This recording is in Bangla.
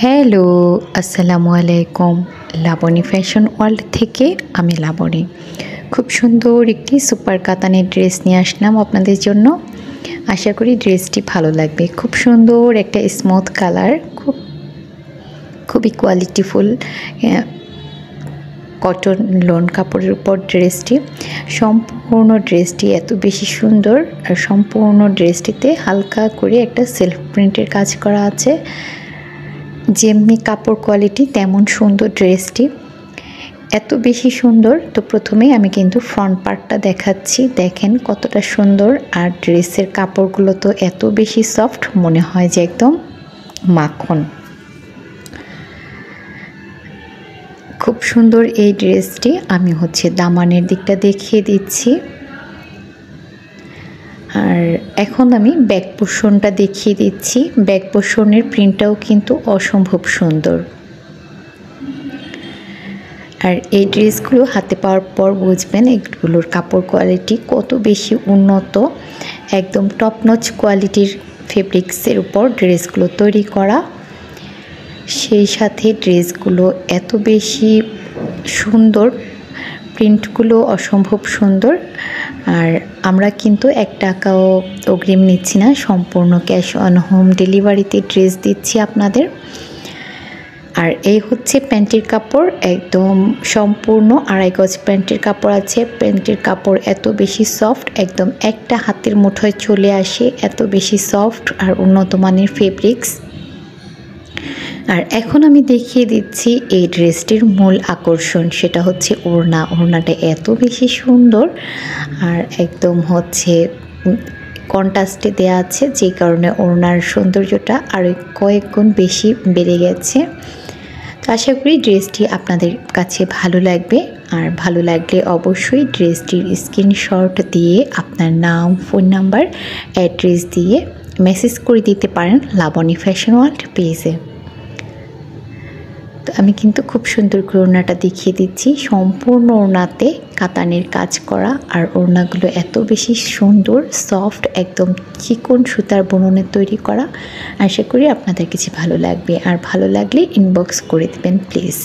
হ্যালো, আসসালামু আলাইকুম। লাবণী ফ্যাশন ওয়ার্ল্ড থেকে আমি লাবণী। খুব সুন্দর একটি সুপার কাতানের ড্রেস নিয়ে আসলাম আপনাদের জন্য। আশা করি ড্রেসটি ভালো লাগবে। খুব সুন্দর একটা স্মুথ কালার, খুবই কোয়ালিটিফুল কটন লোন কাপড়ের উপর ড্রেসটি। সম্পূর্ণ ড্রেসটি এত বেশি সুন্দর, আর সম্পূর্ণ ড্রেসটিতে হালকা করে একটা সেলফ প্রিন্টের কাজ করা আছে। যেমনি কাপড় কোয়ালিটি তেমন সুন্দর ড্রেসটি, এত বেশি সুন্দর। তো প্রথমেই আমি কিন্তু ফ্রন্ট পার্টটা দেখাচ্ছি, দেখেন কতটা সুন্দর। আর ড্রেসের কাপড়গুলো তো এত বেশি সফট, মনে হয় যে একদম মাখন। খুব সুন্দর এই ড্রেসটি। আমি দামানের দিকটা দেখিয়ে দিচ্ছি, আর এখন আমি ব্যাক পোর্শনটা দেখিয়ে দিচ্ছি। ব্যাক পোর্শনের প্রিন্টটাও কিন্তু অসম্ভব সুন্দর। আর এই ড্রেসগুলো হাতে পাওয়ার পর বুঝবেন এগুলোর কাপড় কোয়ালিটি কত বেশি উন্নত। একদম টপ নচ কোয়ালিটির ফেব্রিক্সের উপর ড্রেসগুলো তৈরি করা, সেই সাথে ড্রেসগুলো এত বেশি সুন্দর, প্রিন্টগুলো অসম্ভব সুন্দর। আর আমরা কিন্তু 1 টাকাও অগ্রিম নিচ্ছি না, সম্পূর্ণ ক্যাশ অন হোম ডেলিভারিতে ড্রেস দিচ্ছি আপনাদের। আর এই হচ্ছে প্যান্টের কাপড়, একদম সম্পূর্ণ 2.5 গজ প্যান্টের কাপড় আছে। প্যান্টের কাপড় এত বেশি সফট, একদম একটা হাতের মুঠোয় চলে আসে, এত বেশি সফট আর উন্নত মানের ফেব্রিক্স। আর এখন আমি দেখিয়ে দিচ্ছি এই ড্রেসটির মূল আকর্ষণ, সেটা হচ্ছে ওড়না। ওড়নাটা এত বেশি সুন্দর আর একদম কন্ট্রাস্টে দেওয়া আছে, যে কারণে ওড়নার সৌন্দর্যটা আরও কয়েক গুণ বেশি বেড়ে গেছে। তো আশা করি ড্রেসটি আপনাদের কাছে ভালো লাগবে। আর ভালো লাগলে অবশ্যই ড্রেসটির স্ক্রিনশট দিয়ে আপনার নাম, ফোন নাম্বার, অ্যাড্রেস দিয়ে মেসেজ করে দিতে পারেন লাবণী ফ্যাশন ওয়ার্ল্ড পেজে। তো আমি কিন্তু খুব সুন্দর করে ওড়নাটা দেখিয়ে দিচ্ছি। সম্পূর্ণ ওড়নাতে কাতানের কাজ করা, আর ওড়নাগুলো এত বেশি সুন্দর, সফট, একদম চিকন সুতার বুননে তৈরি করা। আশা করি আপনাদের কিছু ভালো লাগবে, আর ভালো লাগলে ইনবক্স করে দেবেন প্লিজ।